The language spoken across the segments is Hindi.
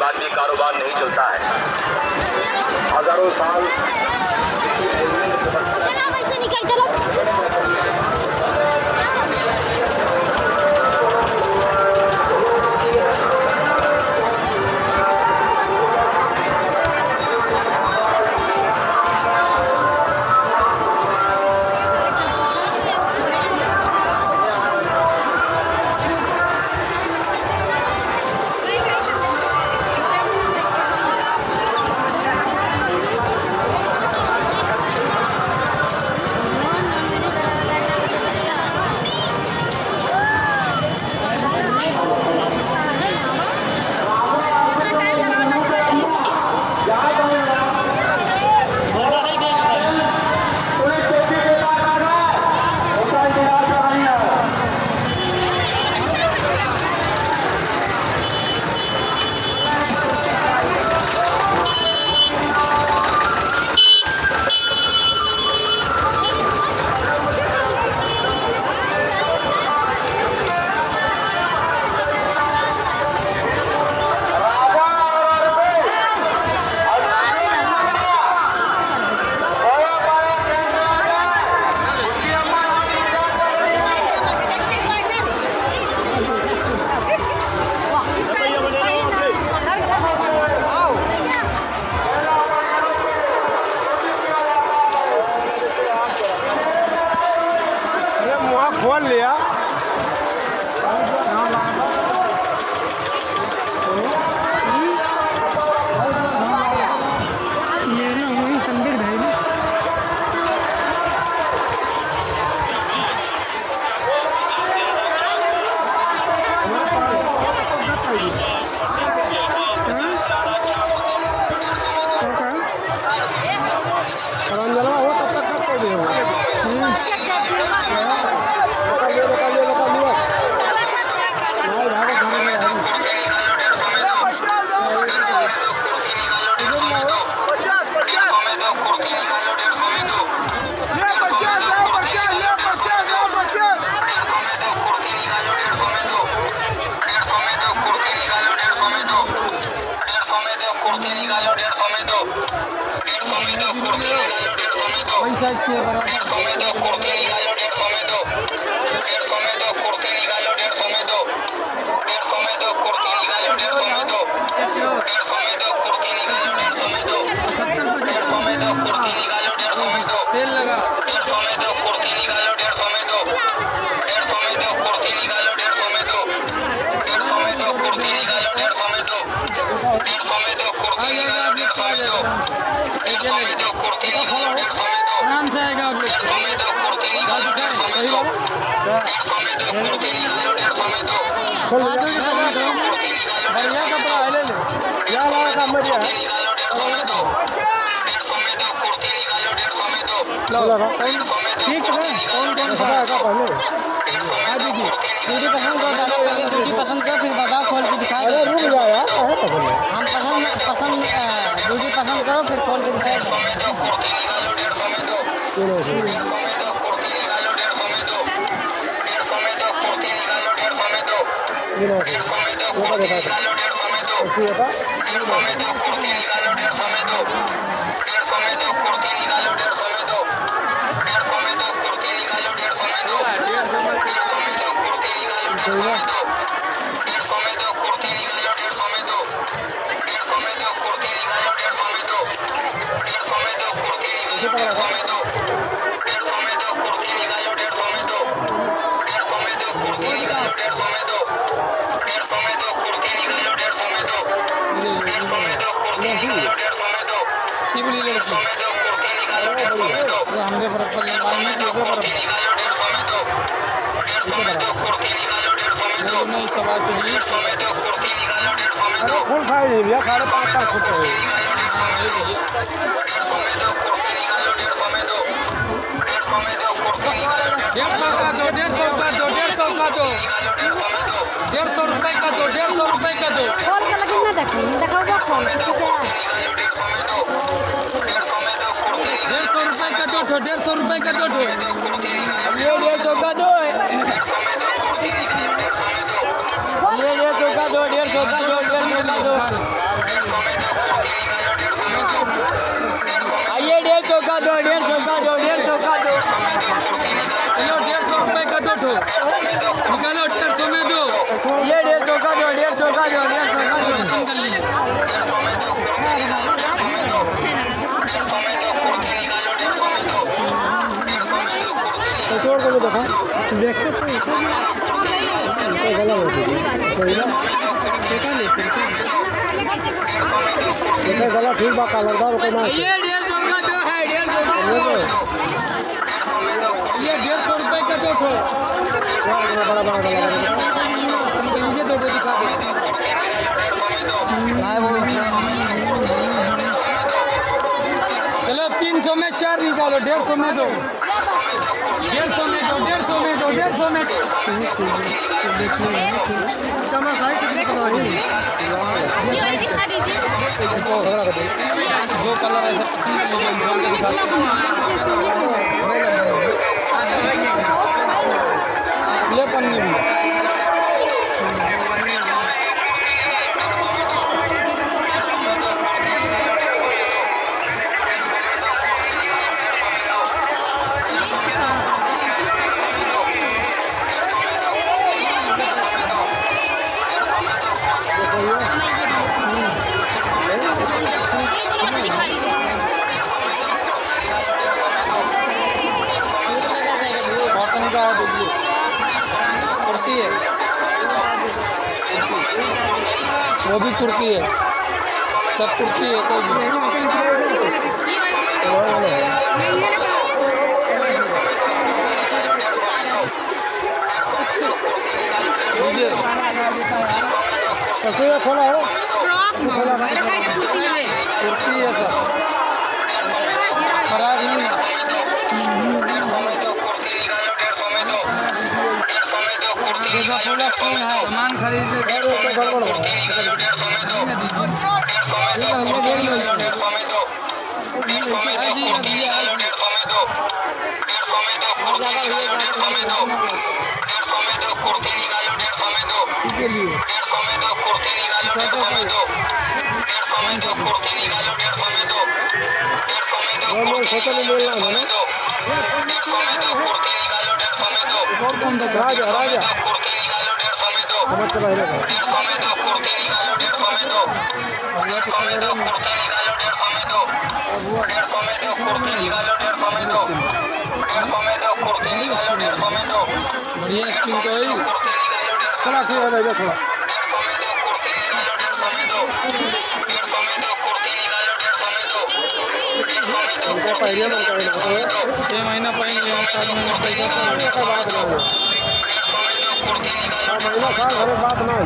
बाद भी कारोबार नहीं चलता है। हजारों साल खोल लिया। मेरे वही संदीप भाई ने आराम से आएगा आप लोग बढ़िया कपड़ा है, ले लो ठीक है। कौन कौन सा पहले दीदी दूधी पसंद करो, दादा पहले दूधी पसंद करो, फिर बताओ खोल के दिखा दो। हम पसंद दूधी पसंद करो, फिर खोल के दिखाए दो। हमने बराबर नहीं सवाल चाहिए फुल खाई भैया 5.5 फुट है। 150 का दो, 150 का दो, 150 का दो, 150 रुपए का दो, 150 रुपए का दो। खोल के लगी ना देखो खोल 150 रुपए का दो, 150 रुपए का दो, ये 150 का दो, ये 150 का दो, 150 का दो, 150 का दो। का जो 150 का कर लीजिए। और को देखा देखते गला देखा गला ठीक बा कलरदार को ना ये 150 का जो है 150 ये 150 रुपए का जो ठो बड़ा बड़ा गला ये दो दिखा दे चलो 300 में 4 निकालो 150 में दो 150 में दो 150 में दो 150 में चमड़ा साइज कितनी पता नहीं ये दिखा दीजिए दो कलर है ले पन्नी में कॉटन का है बिजली कुर्ती है वो भी कुर्ती है सब कुर्ती है कोई भी लीजिए कैसे खोला हो कुर्ती है सर खराब नहीं है पूरा फूल है सामान खरीदे सोचा नहीं बोल रहा है और कौन सा राजा राजा समझ के पहले बढ़िया स्किन तो है थोड़ा ठीक है भैया थोड़ा पहले मन कर 6 महीना पहले 7 महीना पैसा बात ना हो महीना साल भर बात ना हो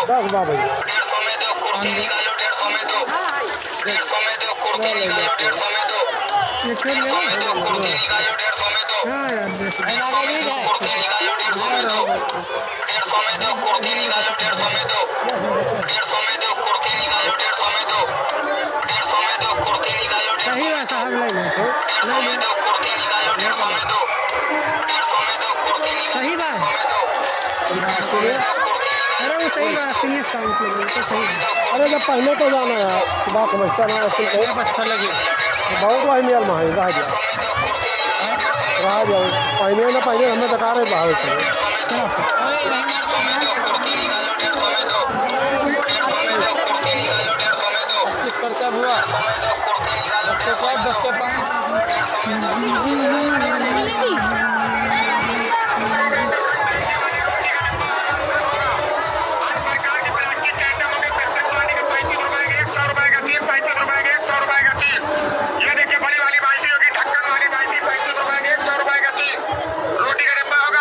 दस बाबा सही है साहब सही बात अरे वो सही बात नहीं काम के लिए तो सही अरे जब पहले तो जाना है बात समझता ना है अच्छा लगे बहुत भाई मेल में रह गया पहले ना पहले हमें बेकार है बाहर से खर्चा हुआ 10 के 4 10 के 5 ये देखिए बड़ी वाली बाल्टी होगी ढक्कन वाली बाल्टी 35 रुपए की 100 रुपए का 3 रोटी का डिब्बा होगा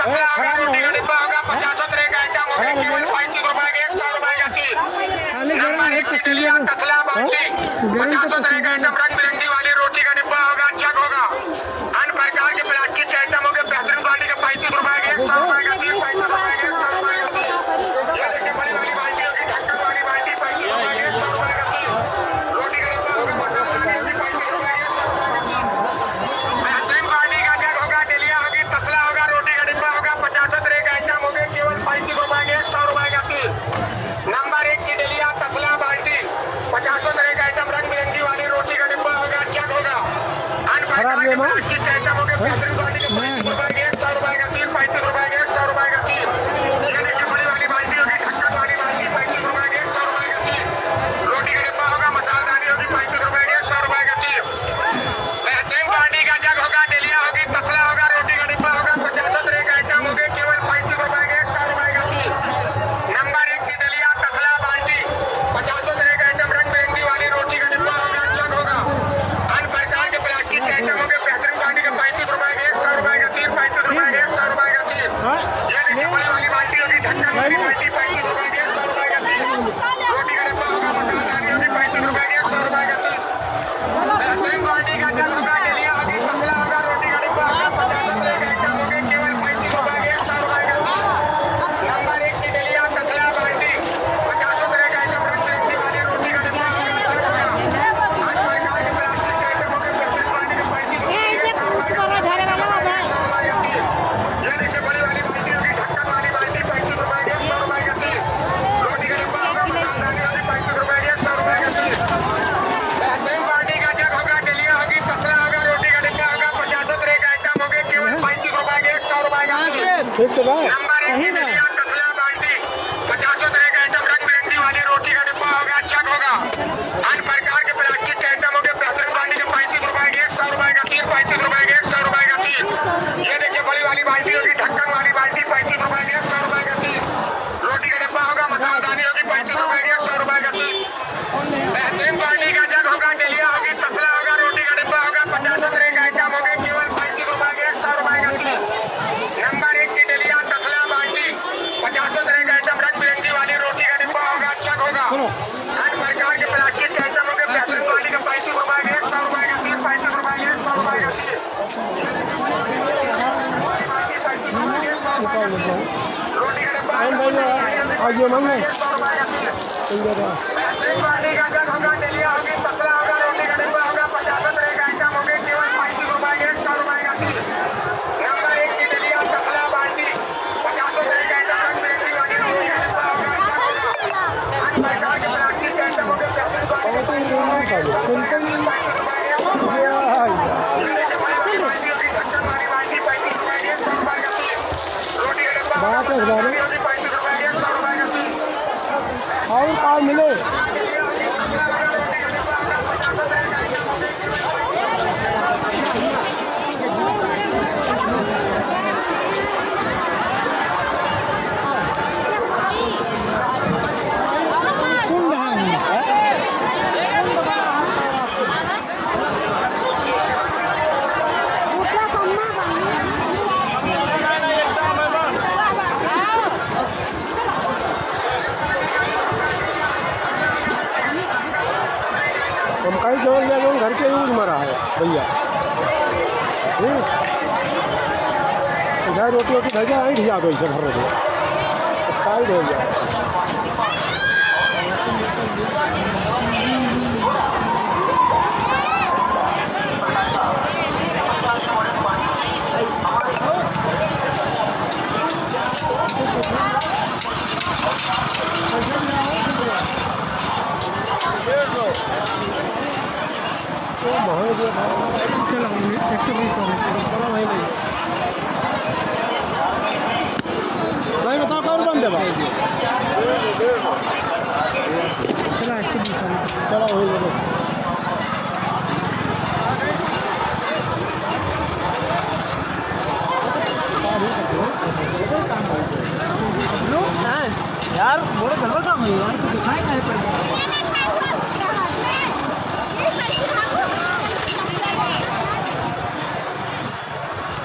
तसला होगा, रोटी का डिब्बा होगा, 50 तरह का आइटम होगा, केवल 35 रुपए के, 100 रुपए का 3। नंबर 1 की डलिया तसला बाल्टी, 50 तरह का आइटम, रंग बिरंगी वाली रोटी का डिब्बा होगा, जग होगा, अन्य प्रकार के प्लास्टिक के आइटम होंगे, बेहतरीन क्वालिटी के 35 रुपए के, 100 रुपए का 3, 35 रुपए के, 100 रुपए का 3। ये देखिए बड़ी वाली बाल्टी होगी, ढक्कन वाली बाल्टी, 35 रुपए के, 100 रुपए का 3। रोटी का डिब्बा होगा, मसालेदानी होगी, 35 रुपए के, 100 रुपए का 3। बेहतरीन क्वालिटी का जग होगा, डलिया होगी, तसला होगा, रोटी का डिब्बा होगा, 50 तरह का आइटम होंगे, केवल 35 रुपए के, 100 रुपए का 3। नंबर 1 की डलिया तसला बाल्टी, 50 तरह का आइटम, रंग बिरंगी वाली रोटी का डिब्बा होगा, जग होगा, अन्य प्रकार के प्लास्टिक के आइटम होंगे, बेहतरीन क्वालिटी के 35 रुपए के, 100 रुपए का 3, 35 रुपए के, 100 रुपए का 3। ये देखिए बड़ी वाली बाल्टी होगी, ढक्कन वाली बाल्टी, 35 रुपए के, 100 रुपए का 3। रोटी का डिब्बा होगा, मसालेदानी होगी, 35 रुपए के, 100 रुपए का 3। बेहतरीन क्वालिटी का जग होगा, डलिया होगी, तसला होगा, रोटी का डिब्बा होगा, 50 तरह का आइटम होंगे, केवल 35 रुपए के, 100 रुपए का 3। नंबर 1 की डलिया तसला बाल्टी, 50 तरह का आइटम, रंग बिरंगी वाली रोटी का डिब्बा होगा, जग होगा, अन्य प्रकार के प्लास्टिक के आइटम होंगे, बेहतरीन क्वालिटी के 35 रुपए के, 100 रुपए का 3, 35 रुपए के, 100 रुपए का 3। ये देखिए बड़ी वाली बाल्टी होगी, ढक्कन वाली बाल्टी, 35 रुपए के, 100 रुपए का 3। रोटी का डिब्बा होगा, मसालेदानी होगी, 35 रुपए के, 100 रुपए का 3। बेहतरीन क्वालिटी का जग होगा, डलिया होगी, तसला होगा, रोटी का डिब्बा होगा, 50 तरह के आइटम होंगे, केवल 35 रुपए के, 100 रुपए का 3। नंबर 1 की डलिया तसला बाल्टी, 50 तरह का आइटम, रंग बिरंगी वाली रोटी का डिब्बा होगा, जग होगा, अन्य प्रकार के प्लास्टिक के आइटम होंगे, बेहतरीन क्वालिटी के 35 रुपए के, 100 रुपए का 3। ये देखिए बड़ी वाली बाल्टी होगी, ढक्कन वाली बाल्टी, 35 रुपए के, 100 रुपए का 3। रोटी का डिब्बा होगा, मसालेदानी होगी, 35 रुपए के, 100 रुपए का 3। बेहतरीन क्वालिटी का जग होगा, डलिया होगी, तसला होगा, रोटी का डिब्बा होगा, 50 तरह का आइटम होंगे, केवल 35 रुपए के, 100 रुपए का 3। ठीक तो भाई नंबर 1 की डलिया तसला बाल्टी, 50 तरह का आइटम, रंग बिरंगी वाली रोटी का डिब्बा होगा, जग होगा, अन्य प्रकार के प्लास्टिक के आइटम होंगे, बेहतरीन क्वालिटी के 35 रुपए के, 100 रुपए का 3, 35 रुपए के, 100 रुपए का 3। ये देखिए बड़ी वाली बाल्टी होगी, ढक्कन वाली बाल्टी, 35 रुपए के, 100 रुपए का 3। रोटी का डिब्बा होगा, मसालेदानी होगी, 35 रुपए के, 100 रुपए का 3। बेहतरीन क्वालिटी का जग होगा, डलिया होगी, तसला होगा, रोटी का डिब्बा होगा, 50 तरह का आइटम होंगे, केवल 35 रुपए के, 100 रुपए का 3। नंबर 1 की डलिया तसला बाल्टी, 50 तरह का आइटम, रंग बिरंगी वाली रोटी का डिब्बा होगा, जग होगा, अन्य प्रकार के प्लास्टिक के आइटम होंगे, बेहतरीन क्वालिटी के 35 रुपए के, 100 रुपए का 3, 35 रुपए के, 100 रुपए का 3। रोटी का डिब्बा आज ये मंगे 100 रुपए का 3। बेहतरीन क्वालिटी का जग होगा, डलिया होगी, तसला होगा, रोटी का डिब्बा होगा, 50 तरह का आइटम होंगे, केवल 35 रुपए के, 100 रुपए का 3। नंबर 1 की डलिया तसला बाल्टी, 50 तरह का आइटम, रंग बिरंगी वाली रोटी का डिब्बा होगा, जग होगा, अन्य प्रकार के प्लास्टिक के आइटम होंगे, बेहतरीन क्वालिटी के 35 रुपए के, 100 रुपए के, 100 रुपए के। ये देखिए बड़ी वाली बाल्टी होगी, ढक्कन वाली बाल्टी, 35 रुपए के, 100 रुपए का 3। रोटी का डिब्बा होगा, मसालेदानी होगी, 35 रुपए के, 100 रुपए का 3। और कार्ड मिले हम कहीं जोर ले जाऊँ घर के यूज मरा है भैया चाहे रोटी वोटी भेजा आई ढिया दो इसे भर रोटी काल दे जाए भाई बताओ कौन बंद है भाई चलो वही बोलो यार बड़े गड़बड़ काम है यार तो दिखाई नहीं पड़ेगा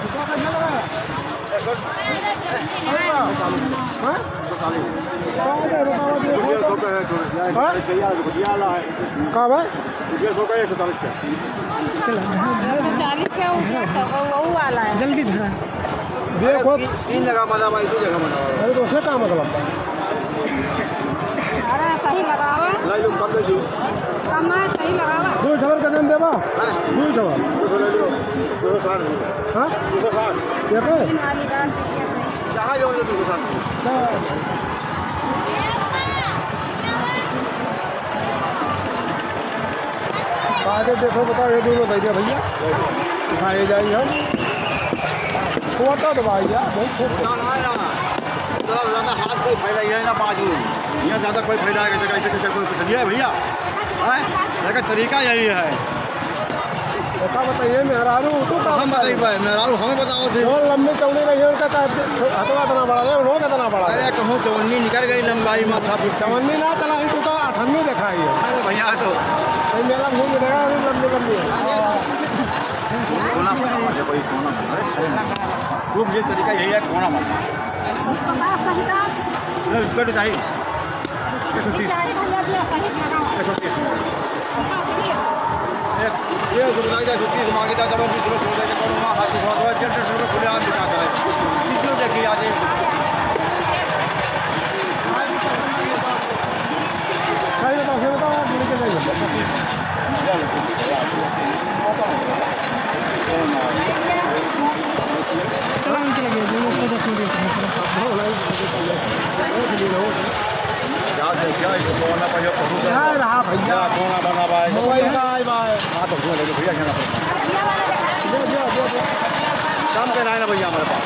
कितना पैसा लगा हाँ कहाँ भाई 140 का वो वाला है जल्दी धरा देखो 3 जगह बना भाई 2 जगह बना अरे तो उससे क्या मतलब अरे सही लगावा लाई लो कब दे कम है सही लगावा 2 खबर का दिन देवा 2 खबर 260 हाँ 260 क्या कहे वाली दाल जहाँ जाओ 260 आगे देखो बताओ ये दोनों दे दिया भैया खाए जाइए हम छोटा दबाई यार बहुत छोटा ज़्यादा हाथ कोई फैला है ना बाजू यहाँ ज़्यादा कोई फैला है कैसे कैसे कोई चलिए भैया है तरीका यही है ऐसा बताइए मेहरारू तो हम बताइए मेहरारू हमें बताओ थे जो लंबी चौड़ी नहीं है उनका हथवा इतना बड़ा है उन्होंने कितना बड़ा है अरे कहूँ चवन्नी निकल गई लंबाई माथा फुट चवन्नी ना चला ही तो 98 दिखाई है अरे भैया तो कहीं मेला घूम रहेगा अभी लंबी लंबी है सोना बना कोई सोना खूब ये तरीका यही है सोना बना कट चाहिए 130 ये दुर्गा का 30 मांगे था जब भी तुरंत हो जाएगा करूँगा हाथ में बहुत जनरेटर में खुले आम दिखाता है क्यों देखिए आज सही बताओ फिर बताओ आप मिल के जाइए चला उनके लगे दोनों को 10 क्या इसे बोलना पड़ेगा क्या रहा भैया सोना बना भाई मोबाइल का आए भाई हाँ तो भैया कहना पड़ता काम करना है ना भैया हमारे पास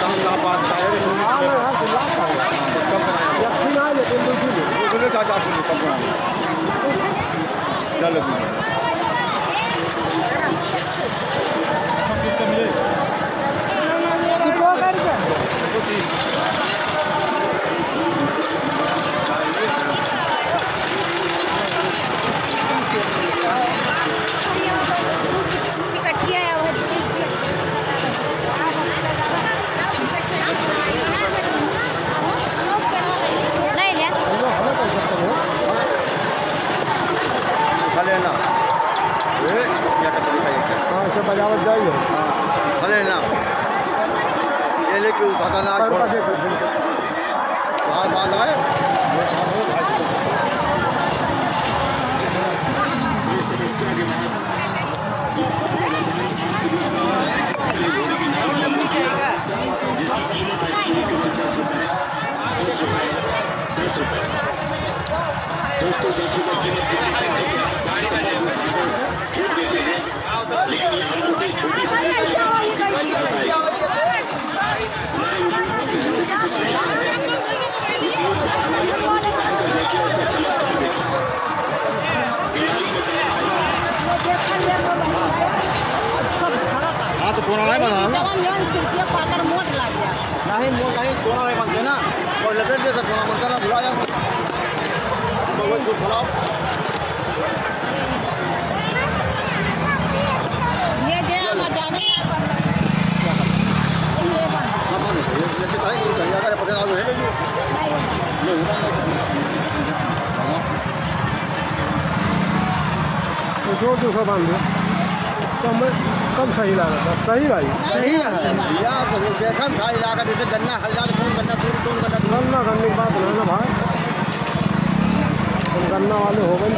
काम कहाँ पास हाँ ना हाँ सुना कम करना है यक्षी ना लेकिन दूसरी बोले क्या चाहते हैं कम करना चलो सब किसका मिले सिपो करके 130 कटिया है वो ले ले हमें कर सकते हो खा लेना ये क्या का तरीका ये हाँ इसे बजावट जाइए हाँ खा लेना ये लेके उठाता ना छोड़ बात आए हाँ तो कोना नहीं बना नहीं मोट नहीं कोना नहीं बनते ना और लपेट दे कोना बनता ना भुला जाओ तो वो दूध खिलाओ ये दे मजाने जैसे भाई कहीं अगर पता है जो दूसरा बांध दो कम सही लगा था सही भाई सही है भैया देखा था इलाका जैसे गन्ना हल्ला कौन गन्ना कौन गन्ना गन्ना करने की बात ना भाई हम गन्ना वाले हो गए